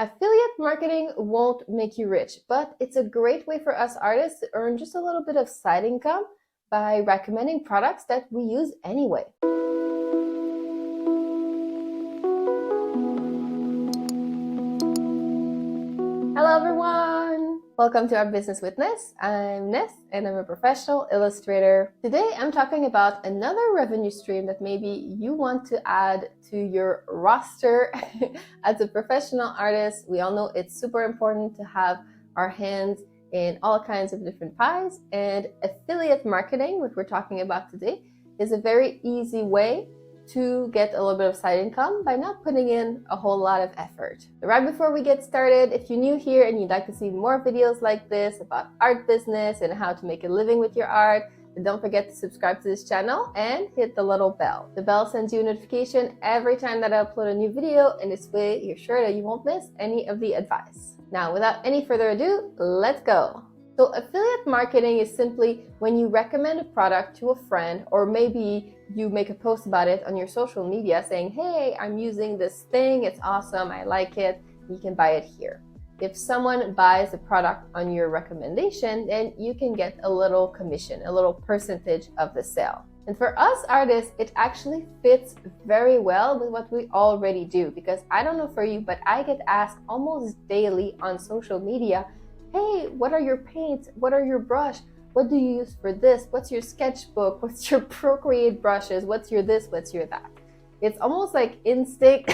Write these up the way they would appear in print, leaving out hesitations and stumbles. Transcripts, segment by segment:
Affiliate marketing won't make you rich, but it's a great way for us artists to earn just a little bit of side income by recommending products that we use anyway. Hello everyone! Welcome to our business with Ness. I'm Ness and I'm a professional illustrator. Today I'm talking about another revenue stream that maybe you want to add to your roster as a professional artist. We all know it's super important to have our hands in all kinds of different pies, and affiliate marketing, which we're talking about today, is a very easy way to get a little bit of side income by not putting in a whole lot of effort. Right before we get started, if you're new here and you'd like to see more videos like this about art business and how to make a living with your art, then don't forget to subscribe to this channel and hit the little bell. The bell sends you a notification every time that I upload a new video, and this way you're sure that you won't miss any of the advice. Now, without any further ado, let's go. So affiliate marketing is simply when you recommend a product to a friend, or maybe you make a post about it on your social media saying, hey, I'm using this thing, it's awesome, I like it, you can buy it here. If someone buys a product on your recommendation, then you can get a little commission, a little percentage of the sale. And for us artists, it actually fits very well with what we already do, because I don't know for you, but I get asked almost daily on social media, hey, what are your paints? What are your brush? What do you use for this? What's your sketchbook? What's your Procreate brushes? What's your this? What's your that? It's almost like instinct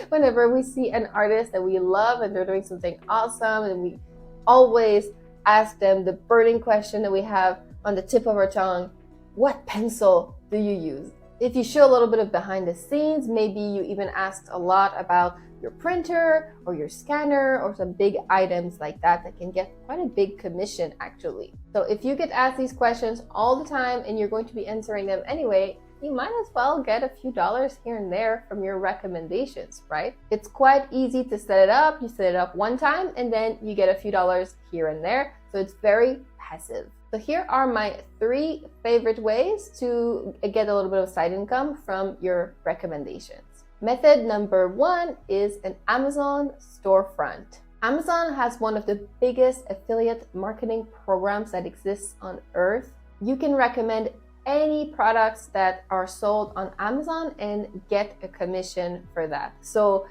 whenever we see an artist that we love and they're doing something awesome, and we always ask them the burning question that we have on the tip of our tongue: what pencil do you use? If you show a little bit of behind the scenes, maybe you even asked a lot about your printer or your scanner or some big items like that can get quite a big commission actually. So if you get asked these questions all the time and you're going to be answering them anyway, you might as well get a few dollars here and there from your recommendations, right? It's quite easy to set it up. You set it up one time and then you get a few dollars here and there. So it's very passive. So here are my 3 favorite ways to get a little bit of side income from your recommendations. Method number 1 is an Amazon storefront. Amazon has one of the biggest affiliate marketing programs that exists on earth. You can recommend any products that are sold on Amazon and get a commission for that. So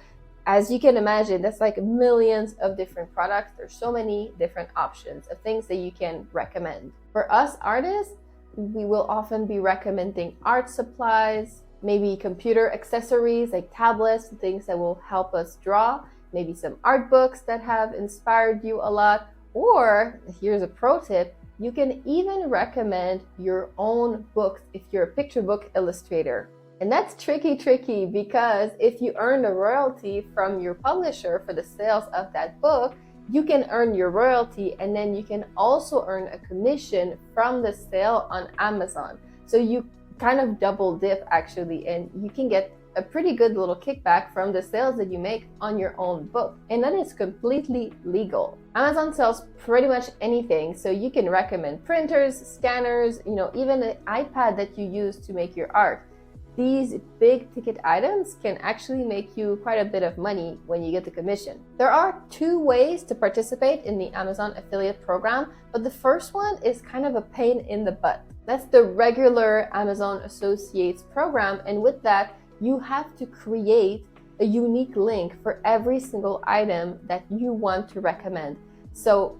as you can imagine, that's like millions of different products. There's so many different options of things that you can recommend. For us artists, we will often be recommending art supplies, maybe computer accessories like tablets, things that will help us draw, maybe some art books that have inspired you a lot, or here's a pro tip, you can even recommend your own books if you're a picture book illustrator. And that's tricky because if you earn a royalty from your publisher for the sales of that book, you can earn your royalty and then you can also earn a commission from the sale on Amazon. So you kind of double dip actually, and you can get a pretty good little kickback from the sales that you make on your own book, and that is completely legal. Amazon sells pretty much anything, so you can recommend printers, scanners, even the iPad that you use to make your art. These big ticket items can actually make you quite a bit of money when you get the commission. There are 2 ways to participate in the Amazon affiliate program, but the first one is kind of a pain in the butt. That's the regular Amazon Associates program, and with that, you have to create a unique link for every single item that you want to recommend. So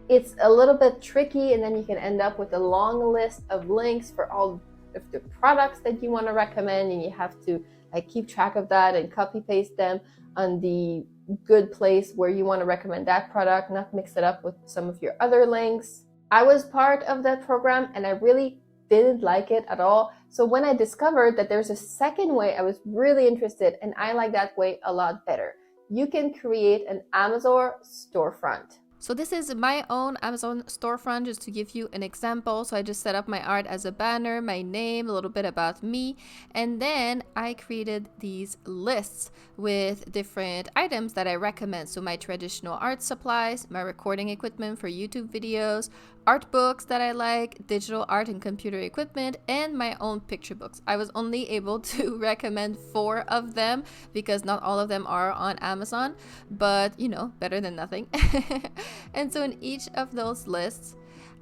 it's a little bit tricky, and then you can end up with a long list of links for all of the products that you want to recommend, and you have to keep track of that and copy paste them on the good place where you want to recommend that product, not mix it up with some of your other links. I was part of that program and I really didn't like it at all. So when I discovered that there's a second way, I was really interested, and I like that way a lot better. You can create an Amazon storefront. So this is my own Amazon storefront, just to give you an example. So I just set up my art as a banner, my name, a little bit about me, and then I created these lists with different items that I recommend. So my traditional art supplies, my recording equipment for YouTube videos, art books that I like, digital art and computer equipment, and my own picture books. I was only able to recommend 4 of them because not all of them are on Amazon, but you know, better than nothing. And so in each of those lists,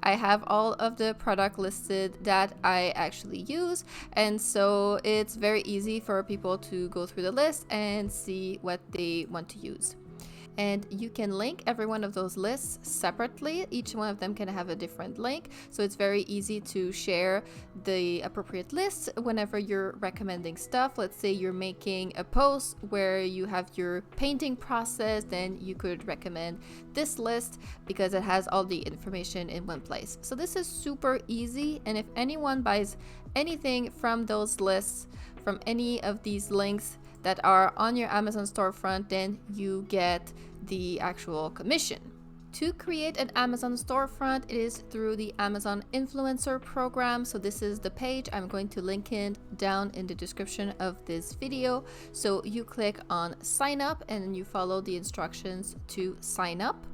I have all of the product listed that I actually use, and so it's very easy for people to go through the list and see what they want to use. And you can link every one of those lists separately. Each one of them can have a different link, so it's very easy to share the appropriate lists whenever you're recommending stuff. Let's say you're making a post where you have your painting process, then you could recommend this list because it has all the information in one place. So this is super easy, and if anyone buys anything from those lists, from any of these links that are on your Amazon storefront, then you get the actual commission. To create an Amazon storefront, it is through the Amazon Influencer program. So this is the page. I'm going to link it down in the description of this video. So you click on sign up and you follow the instructions to sign up.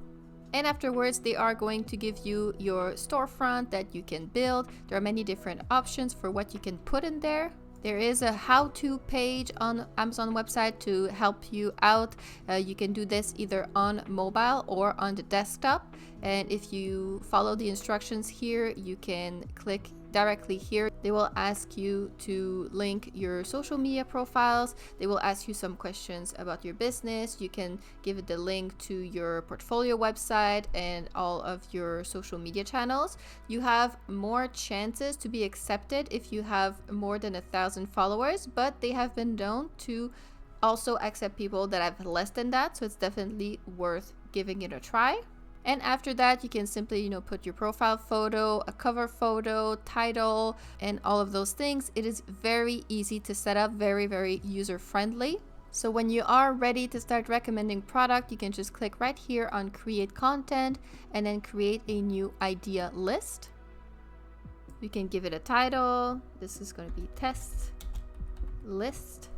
And afterwards, they are going to give you your storefront that you can build. There are many different options for what you can put in there. There is a how-to page on Amazon website to help you out. You can do this either on mobile or on the desktop. And if you follow the instructions here, you can click directly here. They will ask you to link your social media profiles. They will ask you some questions about your business. You can give it the link to your portfolio website and all of your social media channels. You have more chances to be accepted if you have more than 1,000 followers, but they have been known to also accept people that have less than that. So it's definitely worth giving it a try. And after that, you can simply, put your profile photo, a cover photo, title, and all of those things. It is very easy to set up, very, very user-friendly. So when you are ready to start recommending product, you can just click right here on create content and then create a new idea list. You can give it a title. This is going to be test list,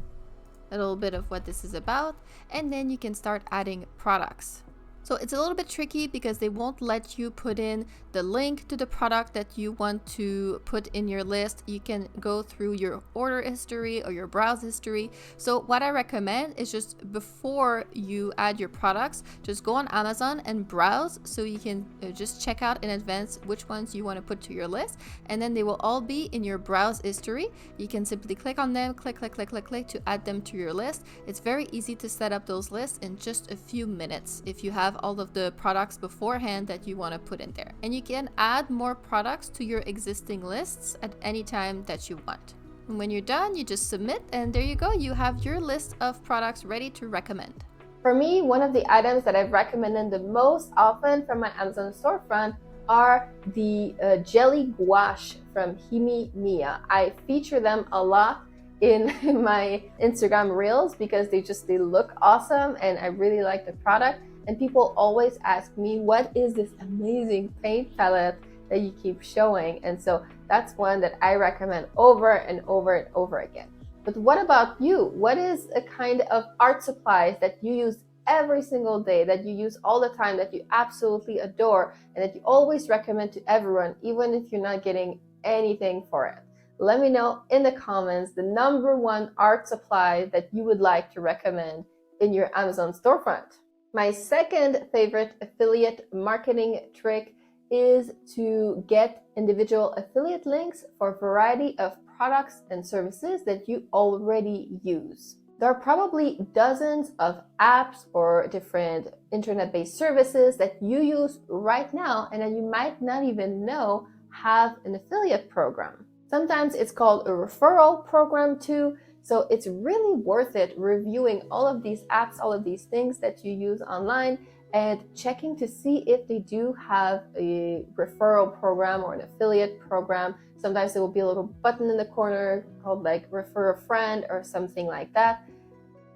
a little bit of what this is about, and then you can start adding products. So it's a little bit tricky because they won't let you put in the link to the product that you want to put in your list. You can go through your order history or your browse history. So what I recommend is just before you add your products, just go on Amazon and browse so you can just check out in advance which ones you want to put to your list. And then they will all be in your browse history. You can simply click on them, click to add them to your list. It's very easy to set up those lists in just a few minutes if you have all of the products beforehand that you want to put in there. And you can add more products to your existing lists at any time that you want. And when you're done, you just submit, and there you go. You have your list of products ready to recommend. For me, one of the items that I've recommended the most often from my Amazon storefront are the jelly gouache from Himi Mia. I feature them a lot in my Instagram reels because they look awesome and I really like the product. And people always ask me, what is this amazing paint palette that you keep showing? And so that's one that I recommend over and over and over again. But what about you? What is a kind of art supplies that you use every single day, that you use all the time, that you absolutely adore, and that you always recommend to everyone, even if you're not getting anything for it? Let me know in the comments the #1 art supply that you would like to recommend in your Amazon storefront. My second favorite affiliate marketing trick is to get individual affiliate links for a variety of products and services that you already use. There are probably dozens of apps or different internet-based services that you use right now and that you might not even know have an affiliate program. Sometimes it's called a referral program too. So it's really worth it reviewing all of these apps, all of these things that you use online, and checking to see if they do have a referral program or an affiliate program. Sometimes there will be a little button in the corner called like refer a friend or something like that.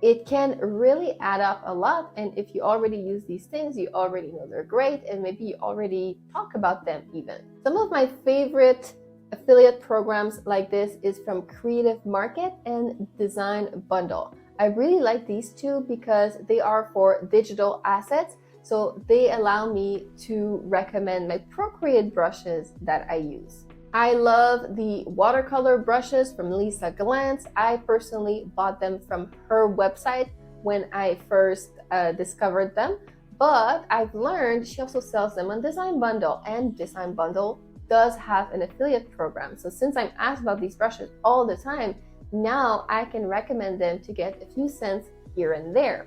it can really add up a lot. And if you already use these things, you already know they're great, and maybe you already talk about them even. Some of my favorite affiliate programs like this is from Creative Market and Design Bundle. I really like these two because they are for digital assets. So they allow me to recommend my Procreate brushes that I use. I love the watercolor brushes from Lisa Glantz. I personally bought them from her website when I first discovered them, but I've learned she also sells them on Design Bundle, and Design Bundle does have an affiliate program. So since I'm asked about these brushes all the time, now I can recommend them to get a few cents here and there.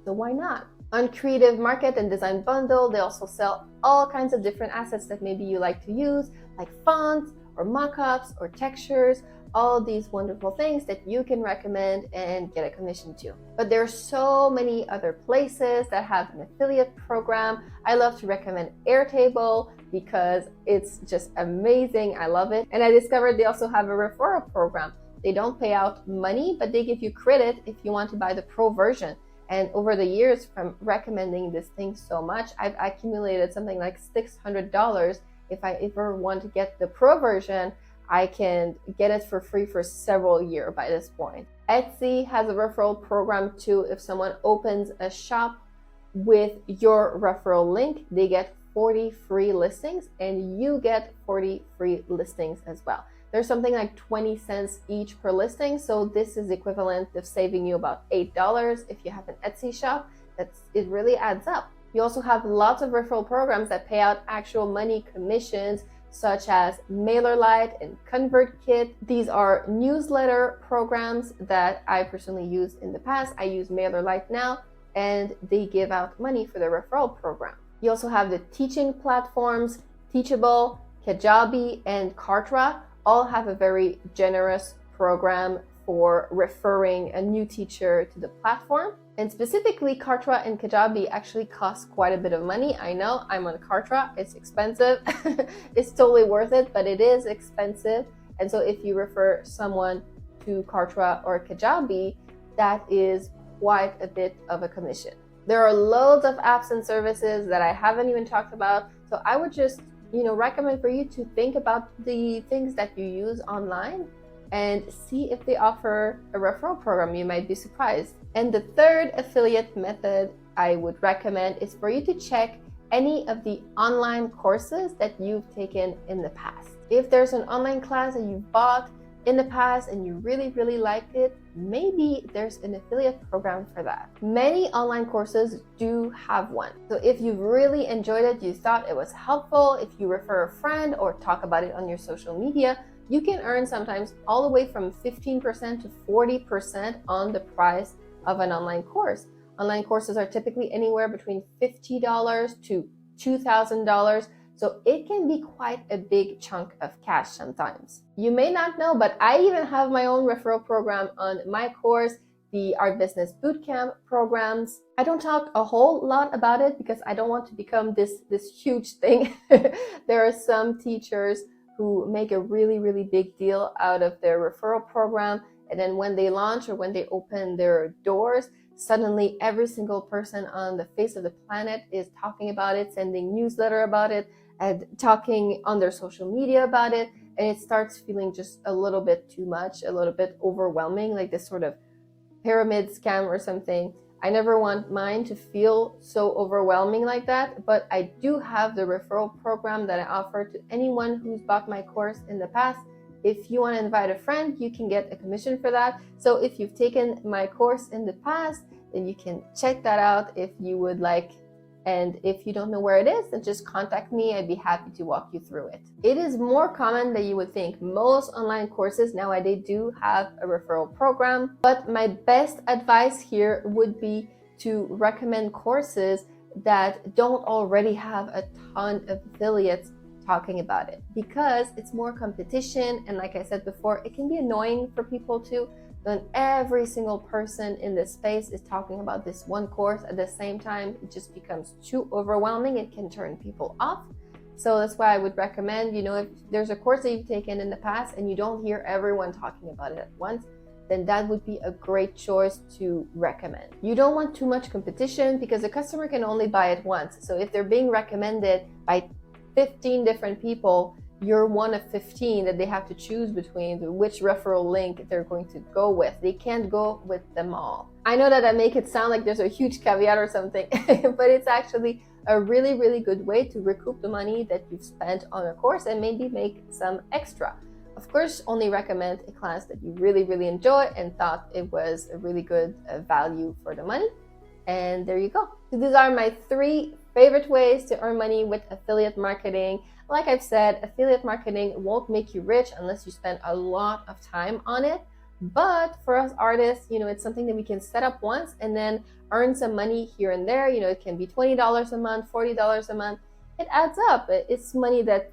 So why not? On Creative Market and Design Bundle, they also sell all kinds of different assets that maybe you like to use, like fonts or mockups or textures, all these wonderful things that you can recommend and get a commission to. But there are so many other places that have an affiliate program. I love to recommend Airtable because it's just amazing. I love it. And I discovered they also have a referral program. They don't pay out money, but they give you credit if you want to buy the pro version. And over the years, from recommending this thing so much, I've accumulated something like $600. If I ever want to get the pro version, I can get it for free for several years by this point. Etsy has a referral program too. If someone opens a shop with your referral link, they get 40 free listings, and you get 40 free listings as well. There's something like 20 cents each per listing, so this is equivalent of saving you about $8 if you have an Etsy shop. It really adds up. You also have lots of referral programs that pay out actual money commissions, such as MailerLite and ConvertKit. These are newsletter programs that I personally used in the past. I use MailerLite now, and they give out money for the referral program. You also have the teaching platforms, Teachable, Kajabi, and Kartra. All have a very generous program for referring a new teacher to the platform. And specifically, Kartra and Kajabi actually cost quite a bit of money. I know, I'm on Kartra, it's expensive. It's totally worth it, but it is expensive. And so if you refer someone to Kartra or Kajabi, that is quite a bit of a commission. There are loads of apps and services that I haven't even talked about. So I would just recommend for you to think about the things that you use online and see if they offer a referral program. You might be surprised. And the third affiliate method I would recommend is for you to check any of the online courses that you've taken in the past. If there's an online class that you bought in the past and you really, really liked it, maybe there's an affiliate program for that. Many online courses do have one. So if you've really enjoyed it, you thought it was helpful, if you refer a friend or talk about it on your social media, you can earn sometimes all the way from 15% to 40% on the price of an online course. Online courses are typically anywhere between $50 to $2,000. So it can be quite a big chunk of cash sometimes. You may not know, but I even have my own referral program on my course, the Art Business Bootcamp programs. I don't talk a whole lot about it because I don't want to become this huge thing. There are some teachers who make a really, really big deal out of their referral program. And then when they launch or when they open their doors, suddenly every single person on the face of the planet is talking about it, sending newsletter about it, and talking on their social media about it. And it starts feeling just a little bit too much, a little bit overwhelming, like this sort of pyramid scam or something. I never want mine to feel so overwhelming like that, but I do have the referral program that I offer to anyone who's bought my course in the past. If you want to invite a friend, you can get a commission for that. So if you've taken my course in the past, then you can check that out if you would like. And if you don't know where it is, then just contact me. I'd be happy to walk you through it. It is more common than you would think. Most online courses nowadays do have a referral program, but my best advice here would be to recommend courses that don't already have a ton of affiliates talking about it, because it's more competition. And like I said before, it can be annoying for people too. When every single person in this space is talking about this one course at the same time, it just becomes too overwhelming. It can turn people off. So that's why I would recommend, if there's a course that you've taken in the past and you don't hear everyone talking about it at once, then that would be a great choice to recommend. You don't want too much competition because the customer can only buy it once. So if they're being recommended by 15 different people, you're one of 15 that they have to choose between which referral link they're going to go with. They can't go with them all. I know that I make it sound like there's a huge caveat or something, but it's actually a really, really good way to recoup the money that you've spent on a course and maybe make some extra. Of course, only recommend a class that you really, really enjoy and thought it was a really good value for the money. And there you go. So these are my 3 favorite ways to earn money with affiliate marketing. Like I've said, affiliate marketing won't make you rich unless you spend a lot of time on it. But for us artists, it's something that we can set up once and then earn some money here and there. It can be $20 a month, $40 a month. It adds up. It's money that,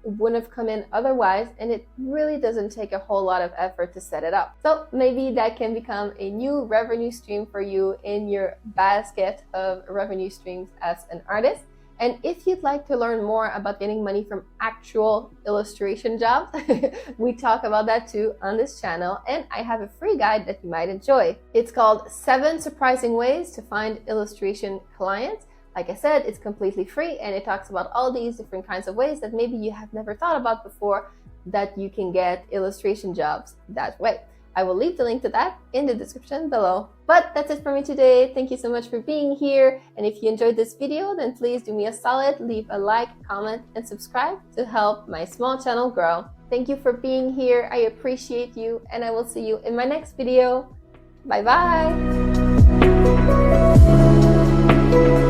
wouldn't have come in otherwise, and it really doesn't take a whole lot of effort to set it up. So maybe that can become a new revenue stream for you in your basket of revenue streams as an artist. And if you'd like to learn more about getting money from actual illustration jobs, we talk about that too on this channel, and I have a free guide that you might enjoy. It's called 7 Surprising Ways to Find Illustration Clients. Like I said, it's completely free, and it talks about all these different kinds of ways that maybe you have never thought about before that you can get illustration jobs that way. I will leave the link to that in the description below. But that's it for me today. Thank you so much for being here. And if you enjoyed this video, then please do me a solid, leave a like, comment, and subscribe to help my small channel grow. Thank you for being here. I appreciate you, and I will see you in my next video. Bye bye.